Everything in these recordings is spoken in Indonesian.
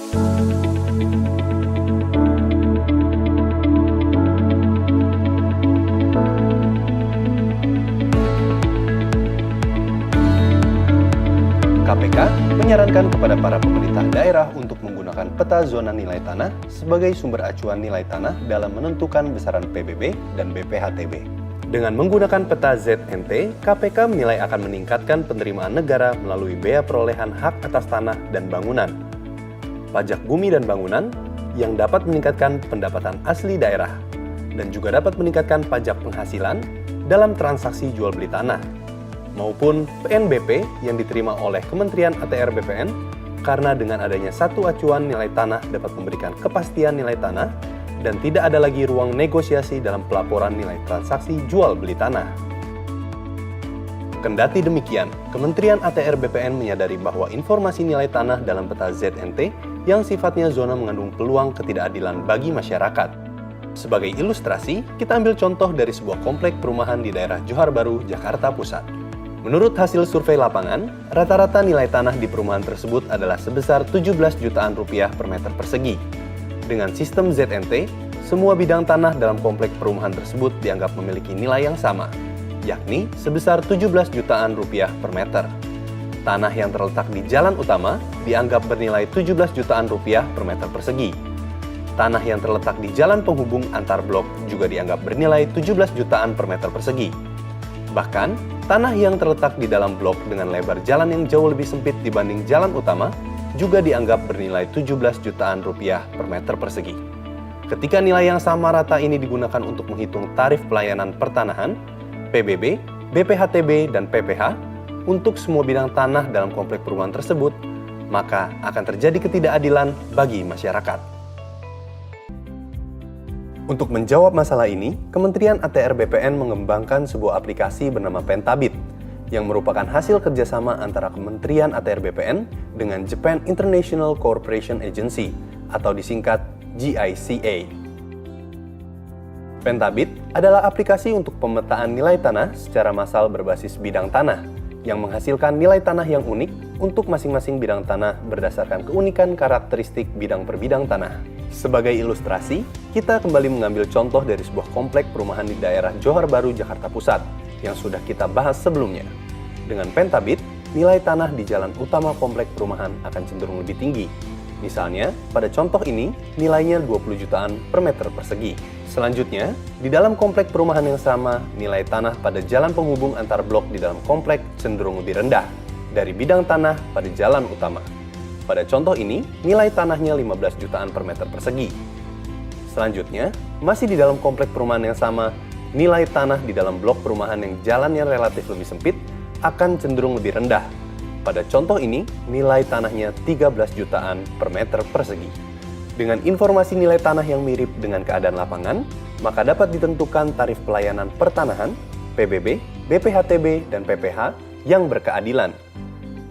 KPK menyarankan kepada para pemerintah daerah untuk menggunakan peta zona nilai tanah sebagai sumber acuan nilai tanah dalam menentukan besaran PBB dan BPHTB. Dengan menggunakan peta ZNT, KPK menilai akan meningkatkan penerimaan negara melalui bea perolehan hak atas tanah dan bangunan, pajak bumi dan bangunan yang dapat meningkatkan pendapatan asli daerah, dan juga dapat meningkatkan pajak penghasilan dalam transaksi jual beli tanah, maupun PNBP yang diterima oleh Kementerian ATR BPN, karena dengan adanya satu acuan nilai tanah dapat memberikan kepastian nilai tanah dan tidak ada lagi ruang negosiasi dalam pelaporan nilai transaksi jual beli tanah. Kendati demikian, Kementerian ATR BPN menyadari bahwa informasi nilai tanah dalam peta ZNT yang sifatnya zona mengandung peluang ketidakadilan bagi masyarakat. Sebagai ilustrasi, kita ambil contoh dari sebuah komplek perumahan di daerah Johar Baru, Jakarta Pusat. Menurut hasil survei lapangan, rata-rata nilai tanah di perumahan tersebut adalah sebesar 17 jutaan rupiah per meter persegi. Dengan sistem ZNT, semua bidang tanah dalam komplek perumahan tersebut dianggap memiliki nilai yang sama, yakni sebesar 17 jutaan rupiah per meter. Tanah yang terletak di jalan utama dianggap bernilai 17 jutaan rupiah per meter persegi. Tanah yang terletak di jalan penghubung antar blok juga dianggap bernilai 17 jutaan per meter persegi. Bahkan, tanah yang terletak di dalam blok dengan lebar jalan yang jauh lebih sempit dibanding jalan utama juga dianggap bernilai 17 jutaan rupiah per meter persegi. Ketika nilai yang sama rata ini digunakan untuk menghitung tarif pelayanan pertanahan, PBB, BPHTB, dan PPH untuk semua bidang tanah dalam komplek perumahan tersebut, maka akan terjadi ketidakadilan bagi masyarakat. Untuk menjawab masalah ini, Kementerian ATR BPN mengembangkan sebuah aplikasi bernama Pentabit, yang merupakan hasil kerjasama antara Kementerian ATR BPN dengan Japan International Cooperation Agency, atau disingkat JICA. Pentabit adalah aplikasi untuk pemetaan nilai tanah secara massal berbasis bidang tanah, yang menghasilkan nilai tanah yang unik untuk masing-masing bidang tanah berdasarkan keunikan karakteristik bidang per bidang tanah. Sebagai ilustrasi, kita kembali mengambil contoh dari sebuah komplek perumahan di daerah Johar Baru, Jakarta Pusat, yang sudah kita bahas sebelumnya. Dengan Pentabit, nilai tanah di jalan utama komplek perumahan akan cenderung lebih tinggi. Misalnya, pada contoh ini, nilainya 20 jutaan per meter persegi. Selanjutnya, di dalam komplek perumahan yang sama, nilai tanah pada jalan penghubung antar blok di dalam komplek cenderung lebih rendah dari bidang tanah pada jalan utama. Pada contoh ini, nilai tanahnya 15 jutaan per meter persegi. Selanjutnya, masih di dalam komplek perumahan yang sama, nilai tanah di dalam blok perumahan yang jalannya relatif lebih sempit akan cenderung lebih rendah. Pada contoh ini, nilai tanahnya 13 jutaan per meter persegi. Dengan informasi nilai tanah yang mirip dengan keadaan lapangan, maka dapat ditentukan tarif pelayanan pertanahan, PBB, BPHTB, dan PPH yang berkeadilan.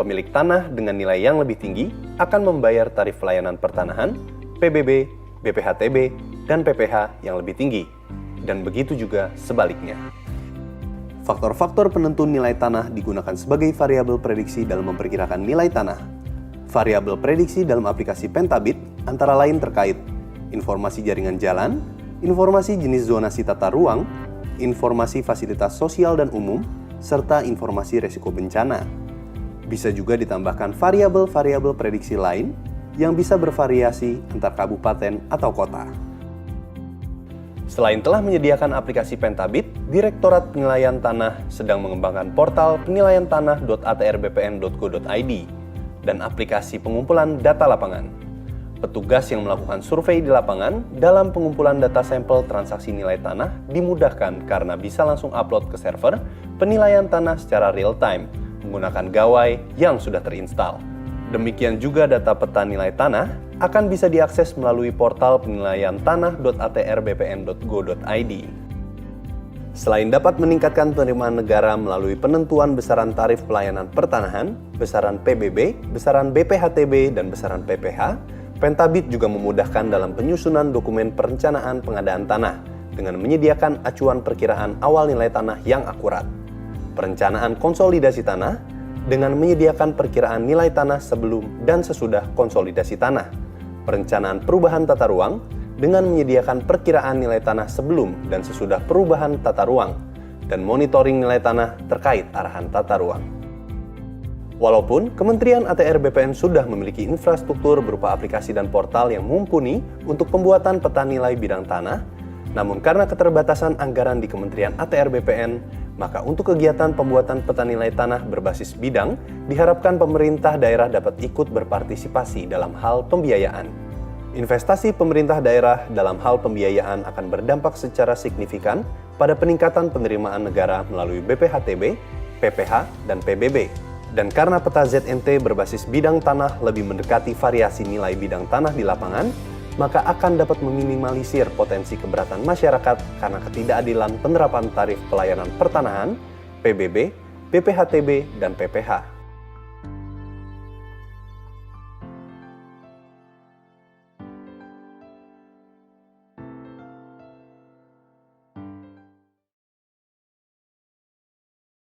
Pemilik tanah dengan nilai yang lebih tinggi akan membayar tarif pelayanan pertanahan, PBB, BPHTB, dan PPH yang lebih tinggi. Dan begitu juga sebaliknya. Faktor-faktor penentu nilai tanah digunakan sebagai variabel prediksi dalam memperkirakan nilai tanah. Variabel prediksi dalam aplikasi Pentabit antara lain terkait informasi jaringan jalan, informasi jenis zonasi tata ruang, informasi fasilitas sosial dan umum, serta informasi resiko bencana. Bisa juga ditambahkan variabel-variabel prediksi lain yang bisa bervariasi antar kabupaten atau kota. Selain telah menyediakan aplikasi Pentabit, Direktorat Penilaian Tanah sedang mengembangkan portal penilaiantanah.atrbpn.go.id dan aplikasi pengumpulan data lapangan. Petugas yang melakukan survei di lapangan dalam pengumpulan data sampel transaksi nilai tanah dimudahkan karena bisa langsung upload ke server penilaian tanah secara real-time menggunakan gawai yang sudah terinstal. Demikian juga data peta nilai tanah akan bisa diakses melalui portal penilaian tanah.atrbpn.go.id. Selain dapat meningkatkan penerimaan negara melalui penentuan besaran tarif pelayanan pertanahan, besaran PBB, besaran BPHTB, dan besaran PPH, Pentabit juga memudahkan dalam penyusunan dokumen perencanaan pengadaan tanah dengan menyediakan acuan perkiraan awal nilai tanah yang akurat. Perencanaan konsolidasi tanah dengan menyediakan perkiraan nilai tanah sebelum dan sesudah konsolidasi tanah, perencanaan perubahan tata ruang dengan menyediakan perkiraan nilai tanah sebelum dan sesudah perubahan tata ruang, dan monitoring nilai tanah terkait arahan tata ruang. Walaupun Kementerian ATR BPN sudah memiliki infrastruktur berupa aplikasi dan portal yang mumpuni untuk pembuatan peta nilai bidang tanah, namun karena keterbatasan anggaran di Kementerian ATR BPN, maka untuk kegiatan pembuatan peta nilai tanah berbasis bidang, diharapkan pemerintah daerah dapat ikut berpartisipasi dalam hal pembiayaan. Investasi pemerintah daerah dalam hal pembiayaan akan berdampak secara signifikan pada peningkatan penerimaan negara melalui BPHTB, PPH, dan PBB. Dan karena peta ZNT berbasis bidang tanah lebih mendekati variasi nilai bidang tanah di lapangan, maka akan dapat meminimalisir potensi keberatan masyarakat karena ketidakadilan penerapan tarif pelayanan pertanahan, PBB, BPHTB, dan PPH.